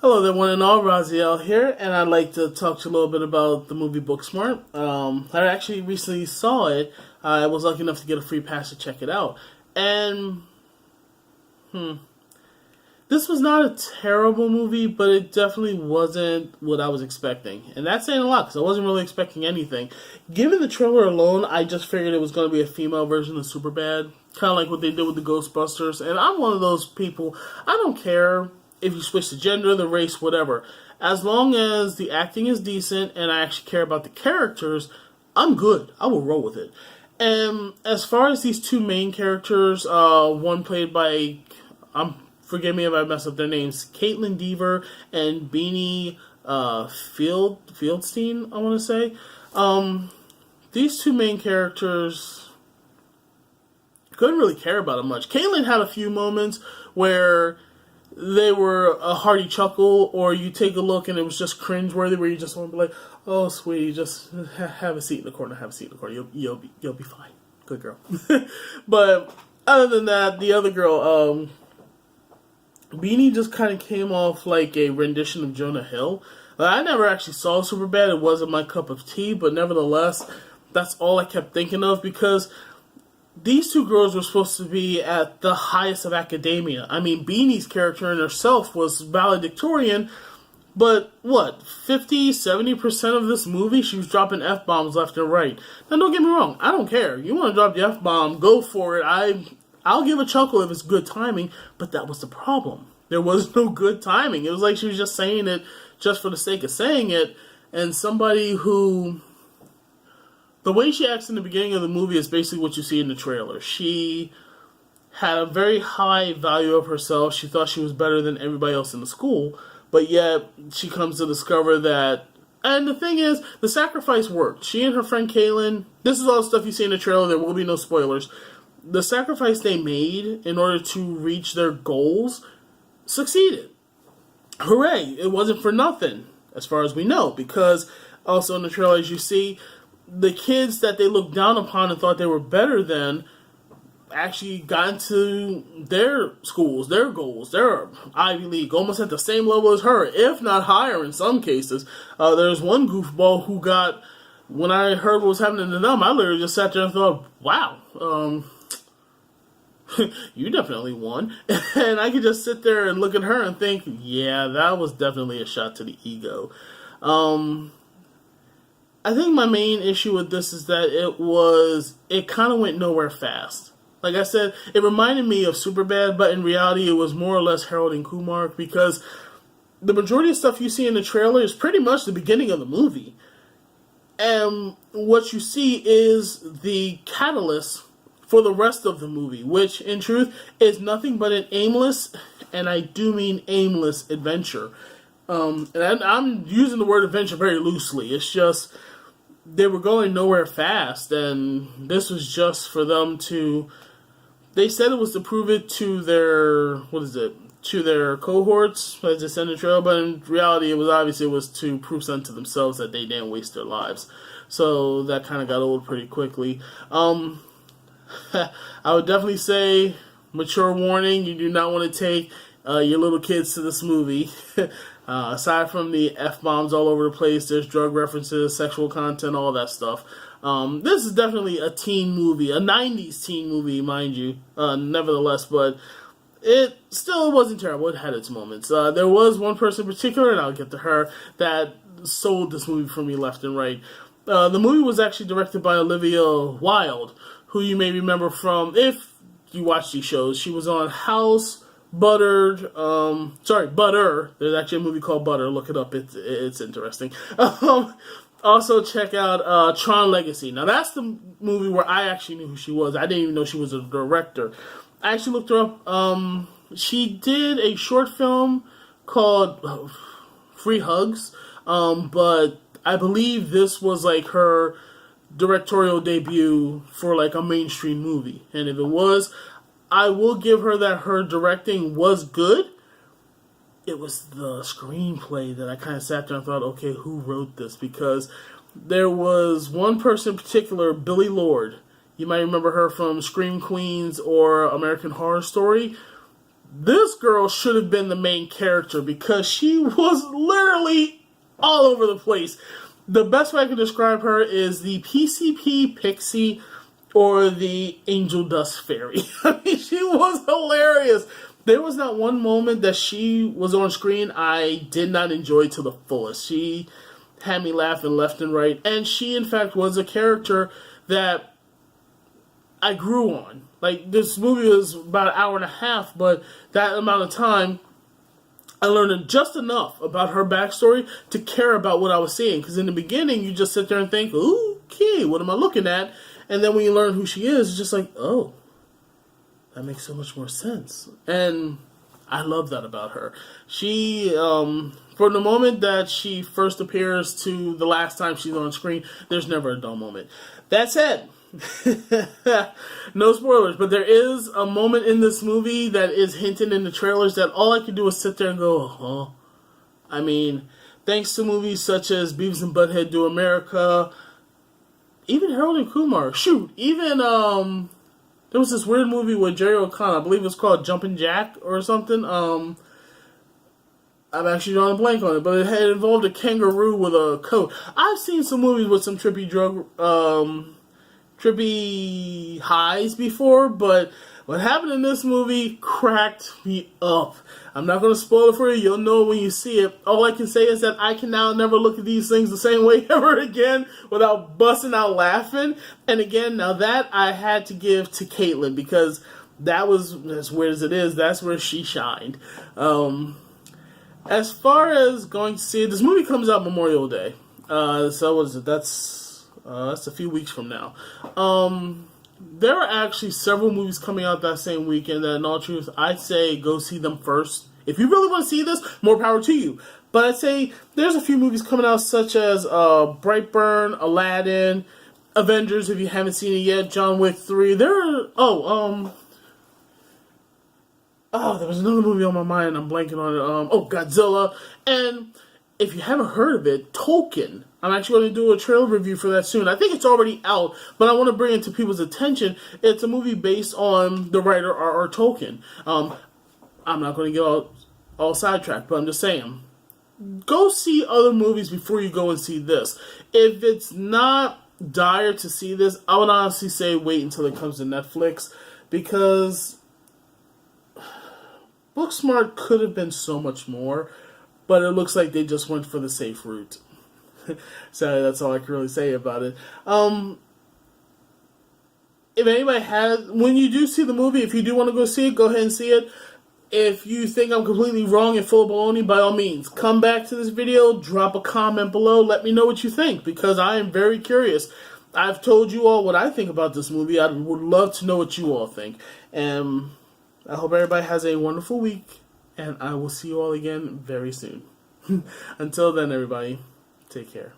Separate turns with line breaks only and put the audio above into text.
Hello there, one and all. Raziel here, and I'd like to talk to you a little bit about the movie Booksmart. I actually recently saw it. I was lucky enough to get a free pass to check it out. And, this was not a terrible movie, but it definitely wasn't what I was expecting. And that's saying a lot, because I wasn't really expecting anything. Given the trailer alone, I just figured it was going to be a female version of Superbad. Kind of like what they did with the Ghostbusters. And I'm one of those people, I don't care if you switch the gender, the race, whatever. As long as the acting is decent and I actually care about the characters, I'm good. I will roll with it. And as far as these two main characters, one played by, forgive me if I mess up their names, Caitlin Dever and Beanie Fieldstein, I want to say. These two main characters, couldn't really care about them much. Caitlin had a few moments where they were a hearty chuckle, or you take a look and it was just cringeworthy, where you just want to be like, "Oh, sweetie, just have a seat in the corner. Have a seat in the corner. You'll be fine. Good girl." But other than that, the other girl, Beanie, just kind of came off like a rendition of Jonah Hill. I never actually saw Superbad. It wasn't my cup of tea, but nevertheless, that's all I kept thinking of, because these two girls were supposed to be at the highest of academia. I mean, Beanie's character in herself was valedictorian, but what, 50-70% of this movie, she was dropping F-bombs left and right. Now, don't get me wrong, I don't care. You want to drop the F-bomb, go for it. I'll give a chuckle if it's good timing, but that was the problem. There was no good timing. It was like she was just saying it just for the sake of saying it, and somebody who... The way she acts in the beginning of the movie is basically what you see in the trailer. She had a very high value of herself. She thought she was better than everybody else in the school. But yet, she comes to discover that... And the thing is, the sacrifice worked. She and her friend Kaylin... This is all the stuff you see in the trailer. There will be no spoilers. The sacrifice they made in order to reach their goals succeeded. Hooray! It wasn't for nothing, as far as we know. Because also in the trailer, as you see, the kids that they looked down upon and thought they were better than actually got into their schools, their goals, their Ivy League, almost at the same level as her, if not higher in some cases. There's one goofball who got, when I heard what was happening to them, I literally just sat there and thought, wow, you definitely won. And I could just sit there and look at her and think, yeah, that was definitely a shot to the ego. I think my main issue with this is that it kind of went nowhere fast. Like I said, it reminded me of Superbad, but in reality it was more or less Harold and Kumar, because the majority of stuff you see in the trailer is pretty much the beginning of the movie. And what you see is the catalyst for the rest of the movie, which in truth is nothing but an aimless, and I do mean aimless, adventure. And I'm using the word adventure very loosely. It's just... they were going nowhere fast, and this was just for them to... They said it was to prove it to their... to their cohorts, as they said in the trailer, but in reality, it was to prove something to themselves that they didn't waste their lives. So that kind of got old pretty quickly. I would definitely say, mature warning, you do not want to take your little kids to this movie. Aside from the F-bombs all over the place, there's drug references, sexual content, all that stuff. This is definitely a teen movie, a 90s teen movie, mind you, nevertheless, but it still wasn't terrible. It had its moments. There was one person in particular, and I'll get to her, that sold this movie for me left and right. The movie was actually directed by Olivia Wilde, who you may remember from, if you watch these shows, she was on House... Butter. There's actually a movie called Butter. Look it up. It's interesting. Also, check out Tron Legacy. Now, that's the movie where I actually knew who she was. I didn't even know she was a director. I actually looked her up. She did a short film called Free Hugs, but I believe this was like her directorial debut for like a mainstream movie. And if it was, I will give her that her directing was good. It was the screenplay that I kind of sat there and thought, okay, who wrote this? Because there was one person in particular, Billie Lourd. You might remember her from Scream Queens or American Horror Story. This girl should have been the main character because she was literally all over the place. The best way I can describe her is the PCP Pixie or the Angel Dust Fairy. I mean, she was hilarious. There was not one moment that she was on screen I did not enjoy to the fullest. She had me laughing left and right. And she, in fact, was a character that I grew on. Like, this movie was about an hour and a half, but that amount of time, I learned just enough about her backstory to care about what I was seeing. Because in the beginning, you just sit there and think, okay, what am I looking at? And then when you learn who she is, it's just like, oh, that makes so much more sense. And I love that about her. She, from the moment that she first appears to the last time she's on screen, there's never a dull moment. That said, no spoilers, but there is a moment in this movie that is hinted in the trailers that all I could do is sit there and go, huh? I mean, thanks to movies such as Beavis and Butthead Do America, even Harold and Kumar, even, there was this weird movie with Jerry O'Connell, I believe it was called Jumpin' Jack or something, I'm actually drawing a blank on it, but it had involved a kangaroo with a coat. I've seen some movies with some trippy highs before, but what happened in this movie cracked me up. I'm not going to spoil it for you. You'll know when you see it. All I can say is that I can now never look at these things the same way ever again without busting out laughing. And again, now that I had to give to Caitlin because that was, as weird as it is, that's where she shined. As far as going to see it, this movie comes out Memorial Day. So what is it? That's a few weeks from now. There are actually several movies coming out that same weekend that, in all truth, I'd say go see them first. If you really want to see this, more power to you. But I'd say there's a few movies coming out such as Brightburn, Aladdin, Avengers, if you haven't seen it yet, John Wick 3. There was another movie on my mind. I'm blanking on it. Godzilla. And if you haven't heard of it, Tolkien. I'm actually going to do a trailer review for that soon. I think it's already out, but I want to bring it to people's attention. It's a movie based on the writer R.R. Tolkien. I'm not going to get all sidetracked, but I'm just saying, go see other movies before you go and see this. If it's not dire to see this, I would honestly say wait until it comes to Netflix, because Booksmart could have been so much more, but it looks like they just went for the safe route. So that's all I can really say about it. If anybody has, when you do see the movie, if you do want to go see it, go ahead and see it. If you think I'm completely wrong and full of baloney, by all means, come back to this video, drop a comment below, let me know what you think, because I am very curious. I've told you all what I think about this movie. I would love to know what you all think. And I hope everybody has a wonderful week, and I will see you all again very soon. Until then, everybody, take care.